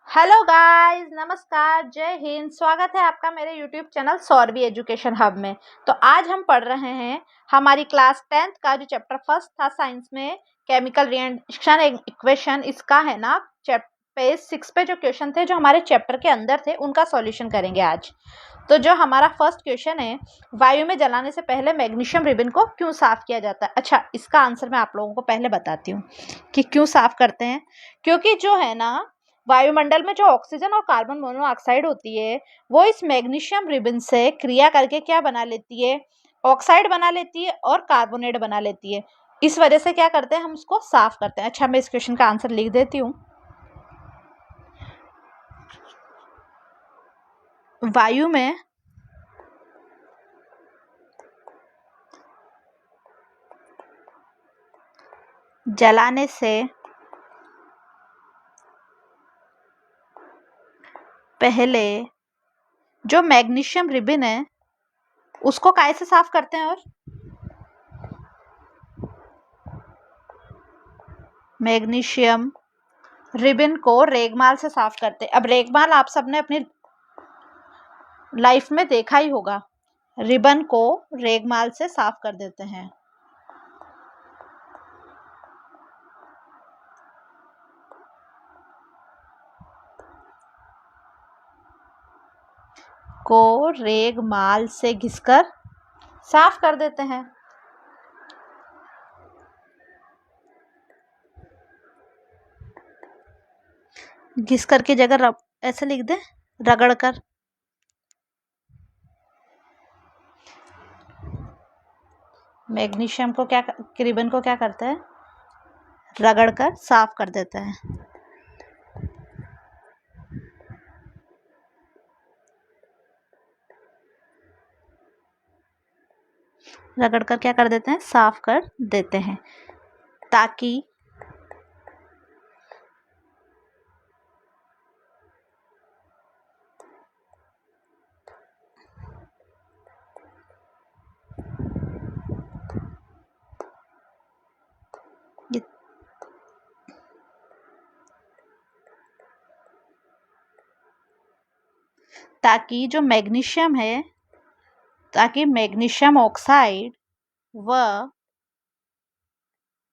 Hello guys, नमस्कार, जय हिंद। स्वागत है आपका मेरे YouTube channel Saurabhi education hub में। तो आज हम पढ़ रहे हैं हमारी क्लास 10th का जो चैप्टर फर्स्ट था साइंस में, केमिकल रिएक्शन इक्वेशन। इसका है ना पेज 6 पे जो क्वेश्चन थे जो हमारे चैप्टर के अंदर थे उनका सॉल्यूशन करेंगे आज। तो जो हमारा फर्स्ट क्वेश्चन है, वायु में जलाने से पहले मैग्नीशियम रिबन को क्यों साफ किया जाता है। अच्छा, इसका आंसर मैं आप लोगों को पहले बताती हूँ कि क्यों साफ करते हैं। क्योंकि जो है ना, वायुमंडल में जो ऑक्सीजन और कार्बन मोनोऑक्साइड होती है वो इस मैग्नीशियम रिबन से क्रिया करके क्या बना लेती है, ऑक्साइड बना लेती है और कार्बोनेट बना लेती है। इस वजह से क्या करते हैं, हम उसको साफ करते हैं। अच्छा, मैं इस क्वेश्चन का आंसर लिख देती हूँ। वायु में जलाने से पहले जो मैग्नीशियम रिबन है उसको काय से साफ करते हैं, और मैग्नीशियम रिबन को रेगमाल से साफ करते हैं। अब रेगमाल आप सबने अपनी लाइफ में देखा ही होगा, रिबन को रेगमाल से साफ कर देते हैं। को रेगमाल से घिसकर साफ कर देते हैं। घिसकर की जगह ऐसे लिख दे, रगड़ कर। मैग्नीशियम को क्या, रिबन को क्या करते हैं, रगड़ कर साफ कर देते हैं। रगड़ कर क्या कर देते हैं, साफ कर देते हैं, ताकि ताकि जो मैग्नीशियम है, ताकि मैग्नीशियम ऑक्साइड व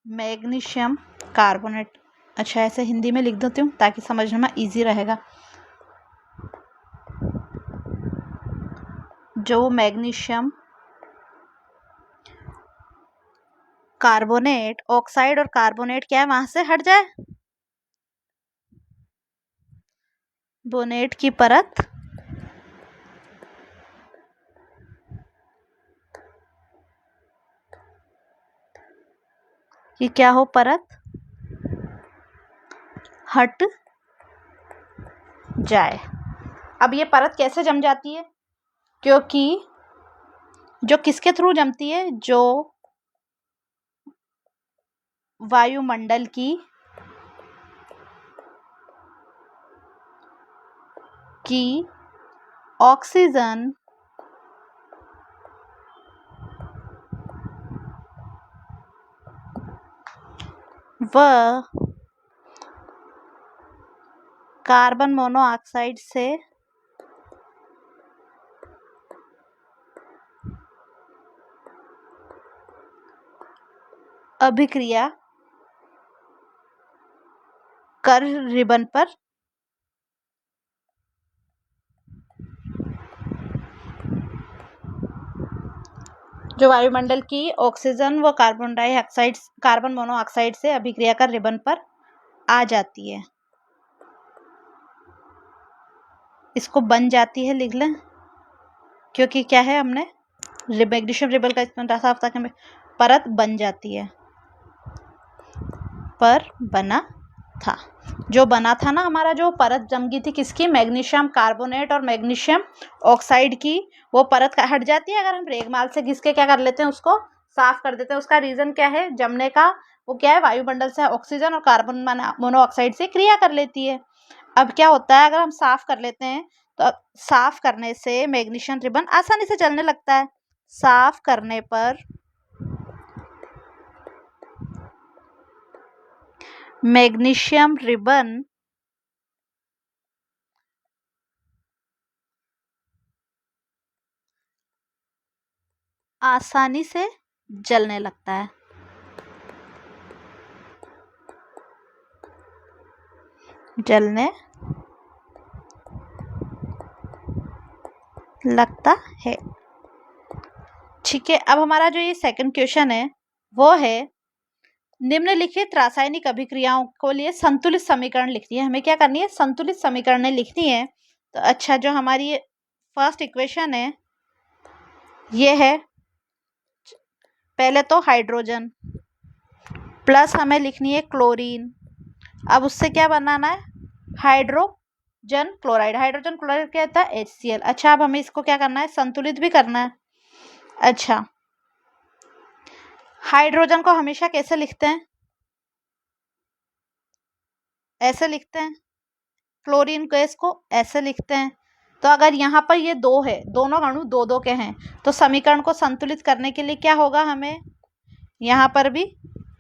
मैग्नीशियम कार्बोनेट, अच्छा ऐसे हिंदी में लिख देती हूँ ताकि समझने में इजी रहेगा। जो मैग्नीशियम कार्बोनेट, ऑक्साइड और कार्बोनेट क्या है, वहां से हट जाए, बोनेट की परत कि क्या हो, परत हट जाए। अब ये परत कैसे जम जाती है, क्योंकि जो किसके थ्रू जमती है, जो वायुमंडल की ऑक्सीजन व कार्बन मोनोऑक्साइड से अभिक्रिया कर रिबन पर जो वायुमंडल की ऑक्सीजन व कार्बन मोनोऑक्साइड से अभिक्रिया कर रिबन पर आ जाती है। इसको बन जाती है लिख लें, क्योंकि क्या है, हमने मैग्नीशियम रिबन का इस्तेमाल साफ ताकि परत बन जाती है। पर बना था, जो बना था ना, हमारा जो परत जम गई थी किसकी, मैग्नीशियम कार्बोनेट और मैग्नीशियम ऑक्साइड की, वो परत हट जाती है अगर हम रेगमाल से घिस के क्या कर लेते हैं, उसको साफ कर देते हैं। उसका रीजन क्या है जमने का, वो क्या है, वायुमंडल से ऑक्सीजन और कार्बन मोनोऑक्साइड से क्रिया कर लेती है। अब क्या होता है, अगर हम साफ कर लेते हैं तो साफ करने से मैग्नीशियम रिबन आसानी से जलने लगता है। साफ करने पर मैग्नीशियम रिबन आसानी से जलने लगता है। जलने लगता है। ठीक है, अब हमारा जो ये सेकंड क्वेश्चन है वो है निम्नलिखित रासायनिक अभिक्रियाओं को लिए संतुलित समीकरण लिखनी है। हमें क्या करनी है? संतुलित समीकरण लिखनी है। तो अच्छा, जो हमारी फर्स्ट इक्वेशन है ये है पहले तो हाइड्रोजन प्लस हमें लिखनी है क्लोरीन। अब उससे क्या बनाना है? Hydrogen chloride. हाइड्रोजन क्लोराइड क्या होता है? HCl। अच्छा, अब हमें इसको क्या करना है? संतुलित भी करना है। अच्छा, हाइड्रोजन को हमेशा कैसे लिखते हैं? ऐसे लिखते हैं। क्लोरीन गैस को ऐसे लिखते हैं। तो अगर यहाँ पर ये दो है, दोनों अणु दो दो के हैं, तो समीकरण को संतुलित करने के लिए क्या होगा? हमें यहाँ पर भी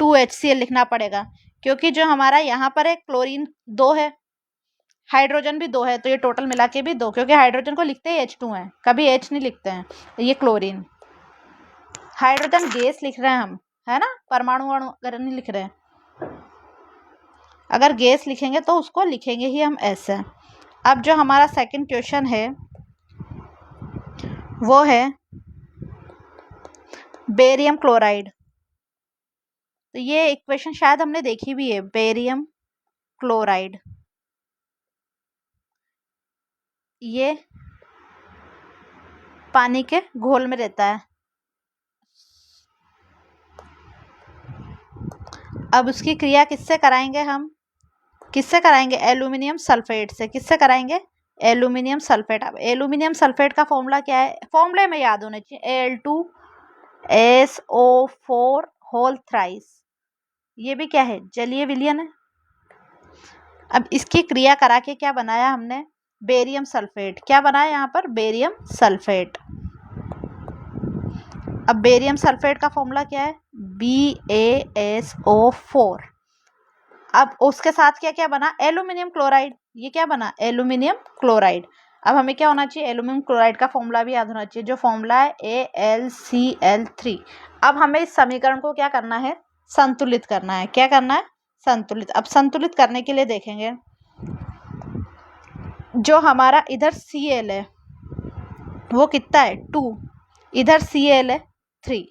2HCl लिखना पड़ेगा, क्योंकि जो हमारा यहाँ पर है क्लोरीन 2 है, हाइड्रोजन भी 2 है, तो ये टोटल मिला के भी 2, क्योंकि हाइड्रोजन को लिखते ही H2 है, कभी H नहीं लिखते हैं। ये क्लोरीन, हाइड्रोजन गैस लिख रहे हैं हम, है ना, परमाणु अणु अगर नहीं लिख रहे हैं। अगर गैस लिखेंगे तो उसको लिखेंगे ही हम ऐसे। अब जो हमारा सेकंड क्वेश्चन है वो है बेरियम क्लोराइड। तो ये इक्वेशन शायद हमने देखी भी है, बेरियम क्लोराइड। ये पानी के घोल में रहता है। अब उसकी क्रिया किससे कराएंगे हम? किससे कराएंगे? एल्यूमिनियम सल्फेट से। किससे कराएंगे? Aluminium sulphate. अब एल्यूमिनियम सल्फेट का फॉर्मूला क्या है? फॉर्मूले में याद होने चाहिए, Al2SO4 होल थ्राइस। ये भी क्या है? जलीय विलयन है। अब इसकी क्रिया करा के क्या बनाया हमने? Barium sulphate. क्या बनाया यहाँ पर? Barium sulphate. अब बेरियम सल्फेट का फॉर्मूला क्या है? BaSO4। अब उसके साथ क्या क्या बना? Aluminium chloride. ये क्या बना? Aluminium chloride. अब हमें क्या होना चाहिए? एल्यूमिनियम क्लोराइड का फॉर्मूला भी याद होना चाहिए, जो फॉर्मूला है AlCl3। अब हमें इस समीकरण को क्या करना है? संतुलित करना है। क्या करना है? संतुलित। अब संतुलित करने के लिए देखेंगे, जो हमारा इधर Cl है वो कितना है? 2। इधर Cl है 3।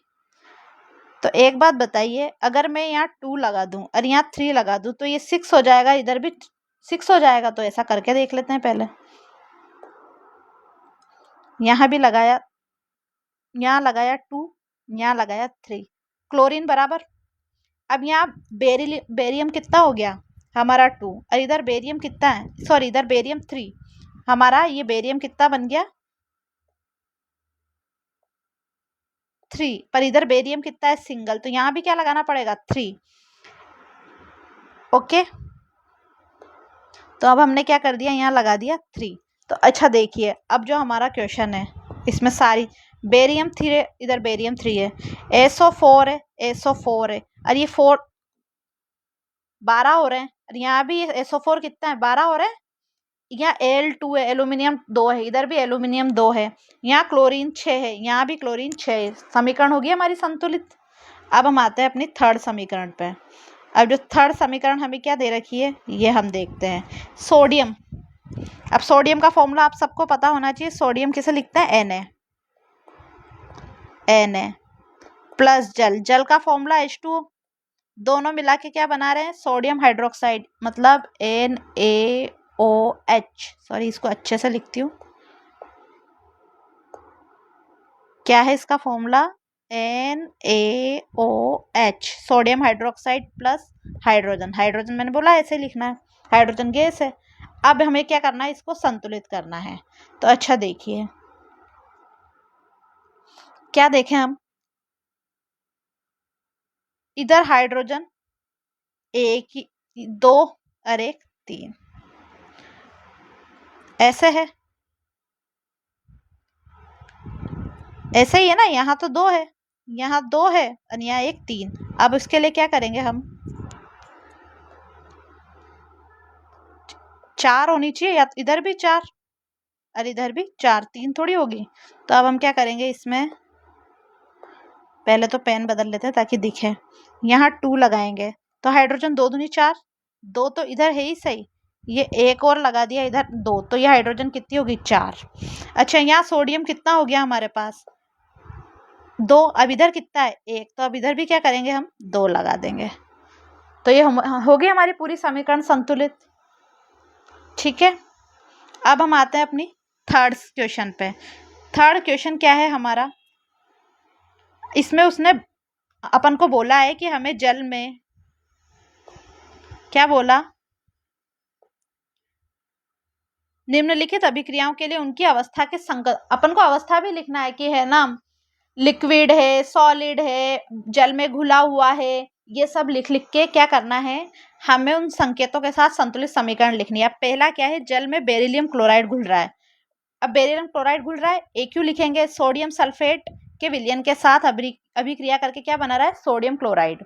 तो एक बात बताइए, अगर मैं यहाँ 2 लगा दूं और यहाँ 3 लगा दूं तो ये 6 हो जाएगा, इधर भी 6 हो जाएगा। तो ऐसा करके देख लेते हैं पहले। यहाँ भी लगाया, यहाँ लगाया 2, यहाँ लगाया 3, क्लोरीन बराबर। अब यहाँ बेरियम कितना हो गया? हमारा 2। और इधर बेरियम कितना है? सॉरी, इधर बेरियम 3। हमारा ये बेरियम कितना बन गया? 3। पर इधर बेरियम कितना है? सिंगल। तो यहाँ भी क्या लगाना पड़ेगा? 3। ओके, तो अब हमने क्या कर दिया? यहाँ लगा दिया 3। तो अच्छा देखिए, अब जो हमारा क्वेश्चन है इसमें सारी बेरियम 3 है, इधर बेरियम 3 है, SO4 है, SO4 है, और ये 4 12 हो रहे हैं, और यहाँ भी SO4 कितना है? 12 हो रहे हैं। यहाँ Al2 है, एल्यूमिनियम 2 है, इधर भी एल्यूमिनियम 2 है, यहाँ क्लोरीन 6 है, यहाँ भी क्लोरीन 6 है। समीकरण होगी हमारी संतुलित। अब हम आते हैं अपनी थर्ड समीकरण पे। अब जो थर्ड समीकरण हमें क्या दे रखी है ये हम देखते हैं। सोडियम। अब सोडियम का फॉर्मूला आप सबको पता होना चाहिए। सोडियम किसे लिखते हैं? Na प्लस जल का फॉर्मूला H2O। दोनों मिला के क्या बना रहे हैं? सोडियम हाइड्रोक्साइड, मतलब NaOH। सॉरी, इसको अच्छे से लिखती हूँ। क्या है इसका formula? NaOH, sodium hydroxide plus hydrogen. Hydrogen मैंने बोला ऐसे लिखना है, हाइड्रोजन गैस है। अब हमें क्या करना है? इसको संतुलित करना है। तो अच्छा देखिए, क्या देखें हम? इधर हाइड्रोजन 1 2 और 1 3 ऐसे है, ऐसे ही है ना। यहाँ तो 2 है, यहाँ 2 है, और यहाँ 1 3। अब इसके लिए क्या करेंगे हम? 4 होनी चाहिए, या इधर भी 4 और इधर भी 4, 3 थोड़ी होगी। तो अब हम क्या करेंगे? इसमें पहले तो पेन बदल लेते हैं ताकि दिखे। यहाँ 2 लगाएंगे तो हाइड्रोजन 2 दूनी 4, 2 तो इधर है ही सही, ये एक और लगा दिया इधर 2, तो ये हाइड्रोजन कितनी होगी 4। अच्छा यहाँ सोडियम कितना हो गया हमारे पास 2, अब इधर कितना है 1, तो अब इधर भी क्या करेंगे हम 2 लगा देंगे, तो ये हो गई हमारी पूरी समीकरण संतुलित। ठीक है, अब हम आते हैं अपनी थर्ड क्वेश्चन पे। थर्ड क्वेश्चन क्या है हमारा, इसमें उसने अपन को बोला है कि हमें जल में क्या बोला, निम्नलिखित अभिक्रियाओं के लिए उनकी अवस्था के संगत, अपन को अवस्था भी लिखना है कि है ना लिक्विड है, सॉलिड है, जल में घुला हुआ है, ये सब लिख लिख के क्या करना है, हमें उन संकेतों के साथ संतुलित समीकरण लिखनी है। पहला क्या है, जल में बेरिलियम क्लोराइड घुल रहा है, अब बेरिलियम क्लोराइड घुल रहा है, AQ लिखेंगे, सोडियम सल्फेट के विलयन के साथ अभिक्रिया करके क्या बना रहा है सोडियम क्लोराइड,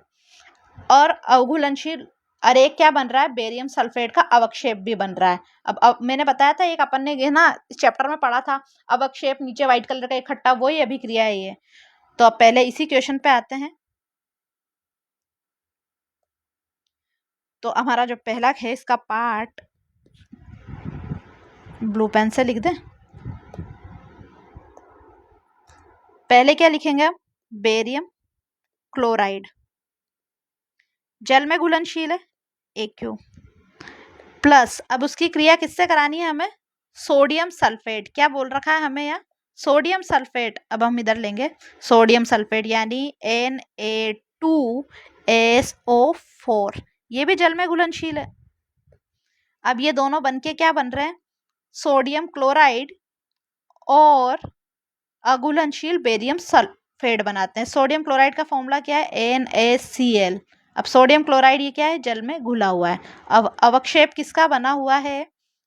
और अवघुलनशील और एक क्या बन रहा है बेरियम सल्फेट का अवक्षेप भी बन रहा है। अब मैंने बताया था एक अपन ने ना इस चैप्टर में पढ़ा था अवक्षेप, नीचे व्हाइट कलर का इकट्ठा, वही अभिक्रिया है ये। तो अब पहले इसी क्वेश्चन पे आते हैं। तो हमारा जो पहला है इसका पार्ट ब्लू पेन से लिख दें। पहले क्या लिखेंगे हम, बेरियम क्लोराइड जल में घुलनशील है AQ प्लस, अब उसकी क्रिया किससे करानी है हमें, सोडियम सल्फेट, क्या बोल रखा है हमें यहाँ सोडियम सल्फेट, अब हम इधर लेंगे सोडियम सल्फेट यानी Na2SO4, ये भी जल में घुलनशील है। अब ये दोनों बनके क्या बन रहे हैं सोडियम क्लोराइड और अघुलनशील बेरियम सल्फेट बनाते हैं। सोडियम क्लोराइड का फॉर्मूला क्या है NaCl, अब सोडियम क्लोराइड ये क्या है जल में घुला हुआ है। अब अवक्षेप किसका बना हुआ है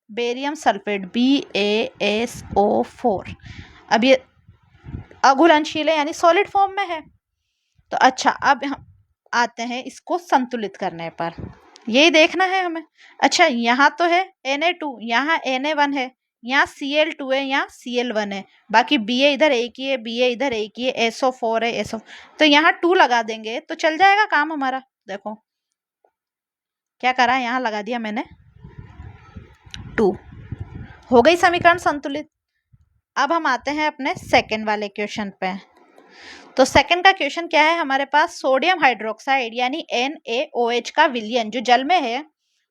बेरियम सल्फेट BaSO4, अब ये अघुलनशील है यानी सॉलिड फॉर्म में है। तो अच्छा अब हम आते हैं इसको संतुलित करने पर, यही देखना है हमें। अच्छा यहाँ तो है Na2, यहाँ Na1 है, यहाँ Cl2 है, यहाँ Cl1 है, बाकी Ba इधर एक ही है, Ba इधर एक ही है, SO4 है, SO, तो यहाँ 2 लगा देंगे तो चल जाएगा काम हमारा। देखो क्या करा, यहाँ लगा दिया मैंने 2, हो गई समीकरण संतुलित। अब हम आते हैं अपने सेकंड वाले क्वेश्चन पे। तो सेकंड का क्वेश्चन क्या है हमारे पास, सोडियम हाइड्रोक्साइड यानी NaOH का विलयन जो जल में है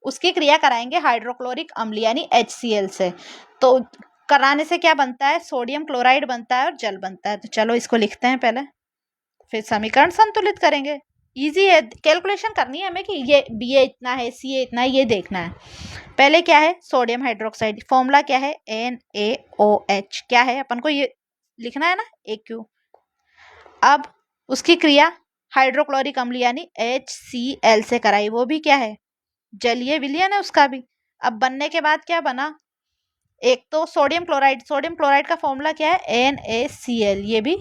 उसकी क्रिया कराएंगे हाइड्रोक्लोरिक अम्ल यानी HCl से। तो कराने से क्या बनता है सोडियम क्लोराइड बनता है और जल बनता है। तो चलो इसको लिखते हैं पहले, फिर समीकरण संतुलित करेंगे। इजी है, कैलकुलेशन करनी है हमें कि ये Ba इतना है, Ca इतना है, ये देखना है। पहले क्या है सोडियम हाइड्रोक्साइड, फॉर्मूला क्या है NaOH, क्या है अपन को ये लिखना है ना AQ। अब उसकी क्रिया हाइड्रोक्लोरिक अम्ल यानी HCl से कराई, वो भी क्या है जलीय विलयन है उसका भी। अब बनने के बाद क्या बना, एक तो सोडियम क्लोराइड का फॉर्मूला क्या है NaCl, ये भी,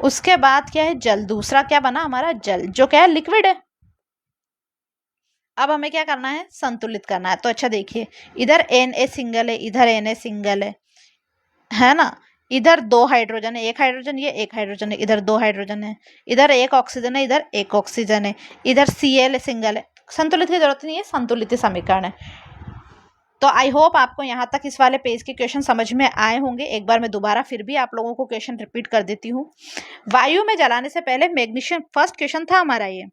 उसके बाद क्या है जल, दूसरा क्या बना हमारा जल जो क्या है लिक्विड है। अब हमें क्या करना है संतुलित करना है। तो अच्छा देखिए इधर Na सिंगल है, इधर Na सिंगल है ना, इधर 2 हाइड्रोजन है, एक हाइड्रोजन ये, एक हाइड्रोजन है, इधर 2 हाइड्रोजन है, इधर एक ऑक्सीजन है, इधर एक ऑक्सीजन है, इधर Cl सिंगल है, संतुलित की जरूरत नहीं है, संतुलित समीकरण है। तो आई होप आपको यहाँ तक इस वाले पेज के क्वेश्चन समझ में आए होंगे। एक बार मैं दोबारा फिर भी आप लोगों को क्वेश्चन रिपीट कर देती हूँ। वायु में जलाने से पहले मैग्नीशियम, फर्स्ट क्वेश्चन था हमारा ये,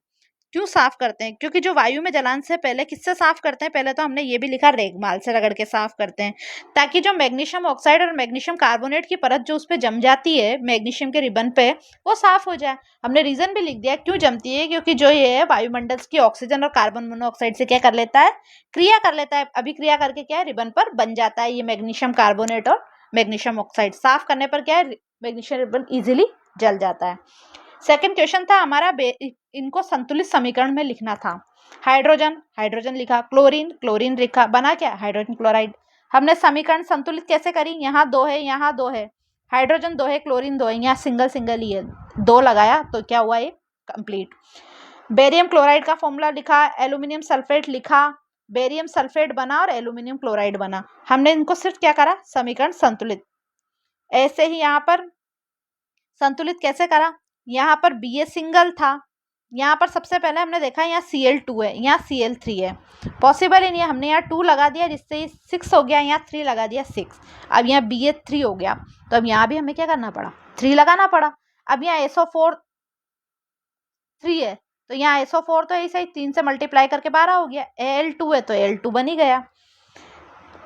क्यों साफ करते हैं, क्योंकि जो वायु में जलाने से पहले किससे साफ करते हैं, पहले तो हमने ये भी लिखा रेगमाल से रगड़ के साफ करते हैं, ताकि जो मैग्नीशियम ऑक्साइड और मैग्नीशियम कार्बोनेट की परत जो उस पर जम जाती है मैग्नीशियम के रिबन पे वो साफ हो जाए। हमने रीजन भी लिख दिया क्यों जमती है, क्योंकि जो ये है वायुमंडल की ऑक्सीजन और कार्बन मोनोऑक्साइड से क्या कर लेता है क्रिया कर लेता है, अभिक्रिया करके क्या है रिबन पर बन जाता है ये मैग्नीशियम कार्बोनेट और मैग्नीशियम ऑक्साइड। साफ करने पर क्या है मैग्नीशियम रिबन इजिली जल जाता है। सेकंड क्वेश्चन था हमारा इनको संतुलित समीकरण में लिखना था। हाइड्रोजन लिखा, क्लोरीन लिखा, बना क्या हाइड्रोजन क्लोराइड। हमने समीकरण संतुलित कैसे करी, यहाँ 2 है, यहाँ 2 है, हाइड्रोजन 2 है, क्लोरीन 2 है, यहाँ सिंगल ही है, 2 लगाया तो क्या हुआ ये कंप्लीट। बेरियम क्लोराइड का फॉर्मूला लिखा, एल्यूमिनियम सल्फेट लिखा, बेरियम सल्फेट बना और एल्यूमिनियम क्लोराइड बना। हमने इनको सिर्फ क्या करा समीकरण संतुलित। ऐसे ही यहाँ पर संतुलित कैसे करा, यहाँ पर Ba सिंगल था, यहाँ पर सबसे पहले हमने देखा यहाँ Cl2 है, यहाँ Cl3 है, पॉसिबल ही नहीं है। हमने यहाँ 2 लगा दिया जिससे 6 हो गया, यहाँ 3 लगा दिया 6। अब यहाँ Ba3 हो गया, तो अब यहाँ भी हमें क्या करना पड़ा, 3 लगाना पड़ा। अब यहाँ SO4 3 है, तो यहाँ SO4 तो ऐसा ही 3 से मल्टीप्लाई करके 12 हो गया। Al2 है तो Al2 बन ही गया।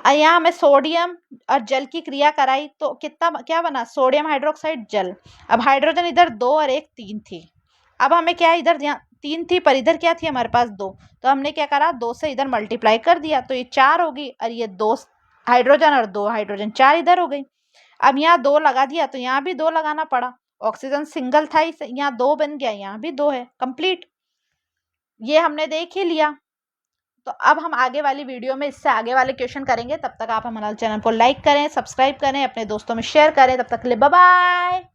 यहाँ हमें सोडियम और जल की क्रिया कराई तो कितना क्या बना, सोडियम हाइड्रोक्साइड जल। अब हाइड्रोजन इधर 2 और 1 3 थी। अब हमें क्या, इधर 3 थी पर इधर क्या थी हमारे पास 2, तो हमने क्या करा 2 से इधर मल्टीप्लाई कर दिया, तो ये 4 होगी और ये 2 हाइड्रोजन और 2 हाइड्रोजन 4 इधर हो गई। अब यहाँ 2 लगा दिया तो यहाँ भी 2 लगाना पड़ा। ऑक्सीजन सिंगल था, यहाँ 2 बन गया, यहाँ भी 2 है, कंप्लीट। ये हमने देख ही लिया। तो अब हम आगे वाली वीडियो में इससे आगे वाले क्वेश्चन करेंगे। तब तक आप हमारे चैनल को लाइक करें, सब्सक्राइब करें, अपने दोस्तों में शेयर करें। तब तक के लिए बाय बाय।